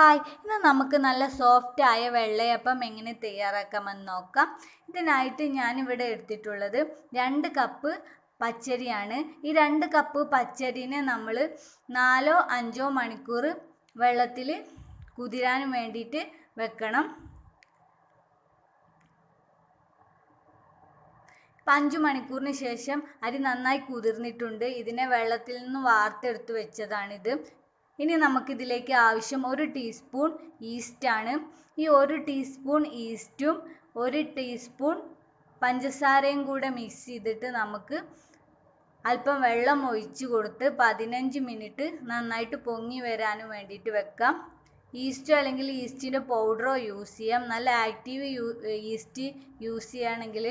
Hi, ഇന്ന് നമുക്ക് നല്ല സോഫ്റ്റ് ആയ വെള്ളയപ്പം എങ്ങനെ തയ്യാറാക്കാമെന്ന് നോക്കാം. ഇതിനായിട്ട് ഞാനിവിടെ എടുത്തിട്ടുള്ളത് 2 കപ്പ് പച്ചരിയാണ്. ഈ 2 കപ്പ് പച്ചരിനെ നമ്മൾ 4-5 മണിക്കൂർ വെള്ളത്തിൽ കുതിരാൻ വേണ്ടിയിട്ട് വെക്കണം. 5 മണിക്കൂറിന് ശേഷം അരി നന്നായി കുതിർന്നിട്ടുണ്ട്. ഇതിനെ വെള്ളത്തിൽ നിന്ന് വാർത്തെടുത്ത് വെച്ചതാണിത്. ഇനി നമുക്കിതിലേക്ക് ആവശ്യം 1 ടീസ്പൂൺ ഈസ്റ്റാണ്. ഈ 1 ടീസ്പൂൺ ഈസ്റ്റും 1 ടീസ്പൂൺ പഞ്ചസാരയും കൂടെ മിക്സ് ചെയ്തിട്ട് നമുക്ക് അല്പം വെള്ളം ഒഴിച്ച് കൊടുത്ത് 15 മിനിറ്റ് നന്നായിട്ട് പൊങ്ങി വരാനും വേണ്ടിയിട്ട് വെക്കാം. ഈസ്റ്റോ അല്ലെങ്കിൽ ഈസ്റ്റിൻ്റെ പൗഡറോ യൂസ് ചെയ്യാം. നല്ല ആക്റ്റീവ് ഈസ്റ്റ് യൂസ് ചെയ്യുകയാണെങ്കിൽ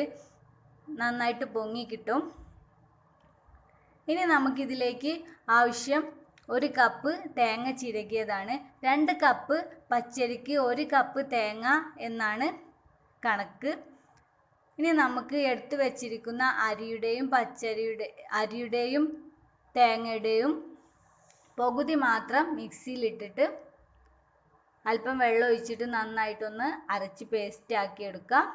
നന്നായിട്ട് പൊങ്ങി കിട്ടും. ഇനി നമുക്കിതിലേക്ക് ആവശ്യം 1 കപ്പ് തേങ്ങ ചിരകിയതാണ്. 2 കപ്പ് പച്ചരിക്ക് 1 കപ്പ് തേങ്ങ എന്നാണ് കണക്ക്. ഇനി നമുക്ക് എടുത്തു വച്ചിരിക്കുന്ന അരിയുടെയും തേങ്ങയുടെയും പകുതി മാത്രം മിക്സിയിലിട്ടിട്ട് അല്പം വെള്ളം ഒഴിച്ചിട്ട് നന്നായിട്ടൊന്ന് അരച്ച് പേസ്റ്റ് ആക്കി എടുക്കാം.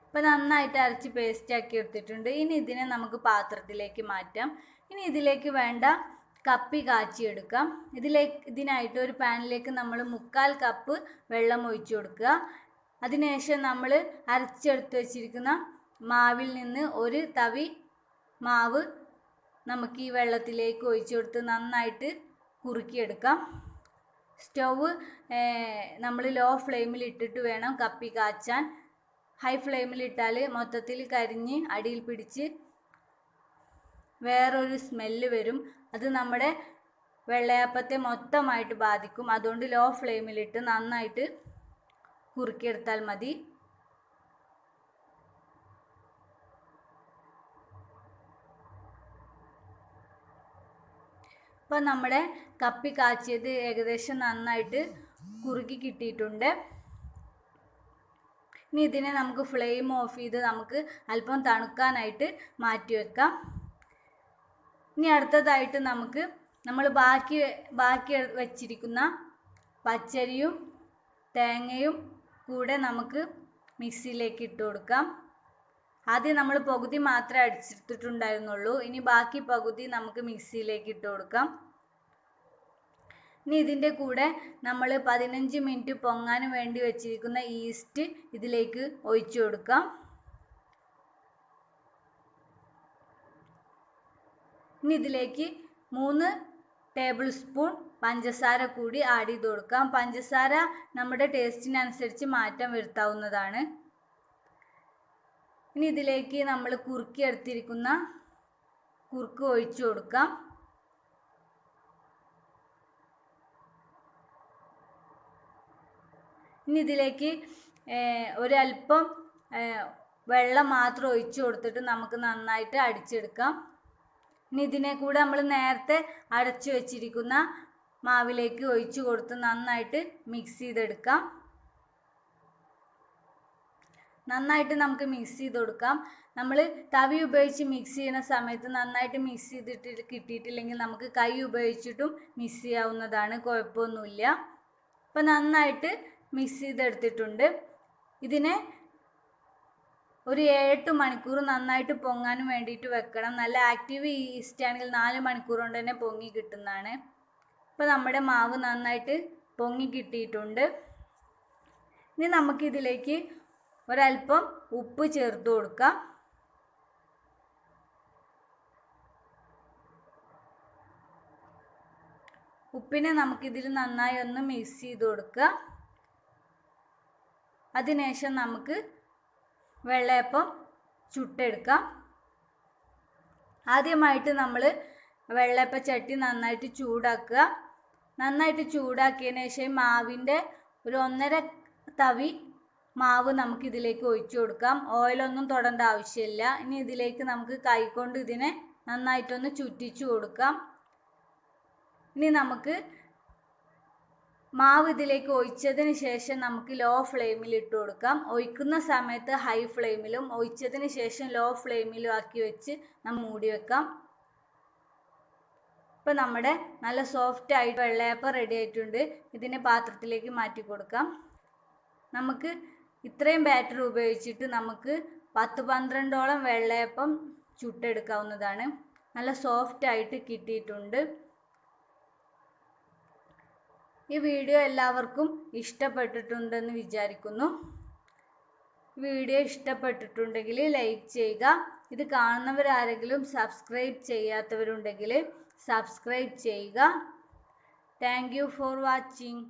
ഇപ്പോൾ നന്നായിട്ട് അരച്ച് പേസ്റ്റ് ആക്കി എടുത്തിട്ടുണ്ട്. ഇനി ഇതിനെ നമുക്ക് പാത്രത്തിലേക്ക് മാറ്റാം. ഇനി ഇതിലേക്ക് വേണ്ട കപ്പി കാച്ചിയെടുക്കാം. ഇതിനായിട്ട് ഒരു പാനിലേക്ക് നമ്മൾ 3/4 കപ്പ് വെള്ളം ഒഴിച്ചു കൊടുക്കുക. അതിനുശേഷം നമ്മൾ അരച്ചെടുത്ത് വെച്ചിരിക്കുന്ന മാവിൽ നിന്ന് 1 തവി മാവ് നമുക്ക് ഈ വെള്ളത്തിലേക്ക് ഒഴിച്ചു കൊടുത്ത് നന്നായിട്ട് കുറുക്കിയെടുക്കാം. സ്റ്റൗവ് നമ്മൾ ലോ ഫ്ലെയിമിൽ ഇട്ടിട്ട് വേണം കപ്പി കാച്ചാൻ. ഹൈ ഫ്ലെയിമിൽ ഇട്ടാൽ മൊത്തത്തിൽ കരിഞ്ഞ് അടിയിൽ പിടിച്ച് വേറൊരു സ്മെല്ല് വരും. അത് നമ്മുടെ വെള്ളയപ്പത്തെ മൊത്തമായിട്ട് ബാധിക്കും. അതുകൊണ്ട് ലോ ഫ്ലെയിമിലിട്ട് നന്നായിട്ട് കുറുക്കിയെടുത്താൽ മതി. ഇപ്പോൾ നമ്മുടെ കപ്പി കാച്ചിയത് ഏകദേശം നന്നായിട്ട് കുറുക്കി കിട്ടിയിട്ടുണ്ട്. ഇനി ഇതിനെ നമുക്ക് ഫ്ലെയിം ഓഫ് ചെയ്ത് നമുക്ക് അല്പം തണുക്കാനായിട്ട് മാറ്റി വെക്കാം. ഇനി അടുത്തതായിട്ട് നമ്മൾ ബാക്കി വെച്ചിരിക്കുന്ന പച്ചരിയും തേങ്ങയും കൂടെ നമുക്ക് മിക്സിയിലേക്ക് ഇട്ട് കൊടുക്കാം. ആദ്യം നമ്മൾ പകുതി മാത്രമേ അടിച്ചെടുത്തിട്ടുണ്ടായിരുന്നുള്ളൂ. ഇനി ബാക്കി പകുതി നമുക്ക് മിക്സിയിലേക്ക് ഇട്ട് കൊടുക്കാം. ഇനി ഇതിൻ്റെ കൂടെ നമ്മൾ 15 മിനിറ്റ് പൊങ്ങാൻ വേണ്ടി വെച്ചിരിക്കുന്ന ഈസ്റ്റ് ഇതിലേക്ക് ഒഴിച്ചു കൊടുക്കാം. ഇനി ഇതിലേക്ക് 3 ടേബിൾ സ്പൂൺ പഞ്ചസാര കൂടി ആഡ് ചെയ്ത് കൊടുക്കാം. പഞ്ചസാര നമ്മുടെ ടേസ്റ്റിനനുസരിച്ച് മാറ്റം വരുത്താവുന്നതാണ്. ഇനി ഇതിലേക്ക് നമ്മൾ കുറുക്കിയെടുത്തിരിക്കുന്ന കുറുക്ക് ഒഴിച്ചു കൊടുക്കാം. ഇനി ഇതിലേക്ക് ഒരല്പം വെള്ളം മാത്രം ഒഴിച്ചു കൊടുത്തിട്ട് നമുക്ക് നന്നായിട്ട് അടിച്ചെടുക്കാം. ഇനി ഇതിനെ കൂടെ നമ്മൾ നേരത്തെ അരച്ചു വെച്ചിരിക്കുന്ന മാവിലേക്ക് ഒഴിച്ചു കൊടുത്ത് നന്നായിട്ട് മിക്സ് ചെയ്തെടുക്കാം. നന്നായിട്ട് നമുക്ക് മിക്സ് ചെയ്ത് കൊടുക്കാം. നമ്മൾ തവി ഉപയോഗിച്ച് മിക്സ് ചെയ്യുന്ന സമയത്ത് നന്നായിട്ട് മിക്സ് ചെയ്തിട്ട് കിട്ടിയിട്ടില്ലെങ്കിൽ നമുക്ക് കൈ ഉപയോഗിച്ചിട്ടും മിക്സ് ചെയ്യാവുന്നതാണ്. കുഴപ്പമൊന്നുമില്ല. അപ്പോൾ നന്നായിട്ട് മിക്സ് ചെയ്തെടുത്തിട്ടുണ്ട്. ഇതിനെ ഒരു 7-8 മണിക്കൂർ നന്നായിട്ട് പൊങ്ങാൻ വേണ്ടിയിട്ട് വെക്കണം. നല്ല ആക്റ്റീവ് ഈസ്റ്റ് ആണെങ്കിൽ 4 മണിക്കൂർ കൊണ്ട് തന്നെ പൊങ്ങി കിട്ടുന്നതാണ്. ഇപ്പോൾ നമ്മുടെ മാവ് നന്നായിട്ട് പൊങ്ങി കിട്ടിയിട്ടുണ്ട്. ഇനി നമുക്കിതിലേക്ക് ഒരല്പം ഉപ്പ് ചേർത്ത് കൊടുക്കാം. ഉപ്പിനെ നമുക്കിതിൽ നന്നായി ഒന്ന് മിക്സ് ചെയ്ത് കൊടുക്കുക. അതിനുശേഷം നമുക്ക് വെള്ളയപ്പം ചുട്ടെടുക്കാം. ആദ്യമായിട്ട് നമ്മൾ വെള്ളയപ്പ ചട്ടി നന്നായിട്ട് ചൂടാക്കുക. നന്നായിട്ട് ചൂടാക്കിയതിന് ശേഷം മാവിൻ്റെ ഒരു 1.5 തവി മാവ് നമുക്കിതിലേക്ക് ഒഴിച്ചു കൊടുക്കാം. ഓയിലൊന്നും തൊടേണ്ട ആവശ്യമില്ല. ഇനി ഇതിലേക്ക് നമുക്ക് കൈകൊണ്ട് ഇതിനെ നന്നായിട്ടൊന്ന് ചുറ്റിച്ചു കൊടുക്കാം. ഇനി നമുക്ക് മാവ് ഇതിലേക്ക് ഒഴിച്ചതിന് ശേഷം നമുക്ക് ലോ ഫ്ലെയിമിൽ ഇട്ട് കൊടുക്കാം. ഒഴിക്കുന്ന സമയത്ത് ഹൈ ഫ്ലെയിമിലും ഒഴിച്ചതിന് ശേഷം ലോ ഫ്ലെയിമിലും ആക്കി വെച്ച് നമ്മൾ മൂടി വെക്കാം. ഇപ്പോൾ നമ്മുടെ നല്ല സോഫ്റ്റ് ആയിട്ട് വെള്ളയപ്പം റെഡി ആയിട്ടുണ്ട്. ഇതിനെ പാത്രത്തിലേക്ക് മാറ്റി കൊടുക്കാം. നമുക്ക് ഇത്രയും ബാറ്റർ ഉപയോഗിച്ചിട്ട് നമുക്ക് 10-12ഓളം വെള്ളയപ്പം ചുട്ടെടുക്കാവുന്നതാണ്. നല്ല സോഫ്റ്റ് ആയിട്ട് കിട്ടിയിട്ടുണ്ട്. ഈ വീഡിയോ എല്ലാവർക്കും ഇഷ്ടപ്പെട്ടിട്ടുണ്ടെന്ന് വിചാരിക്കുന്നു. വീഡിയോ ഇഷ്ടപ്പെട്ടിട്ടുണ്ടെങ്കിൽ ലൈക്ക് ചെയ്യുക. ഇത് കാണുന്നവരാരെങ്കിലും സബ്സ്ക്രൈബ് ചെയ്യാത്തവരുണ്ടെങ്കിൽ സബ്സ്ക്രൈബ് ചെയ്യുക. Thank you for watching.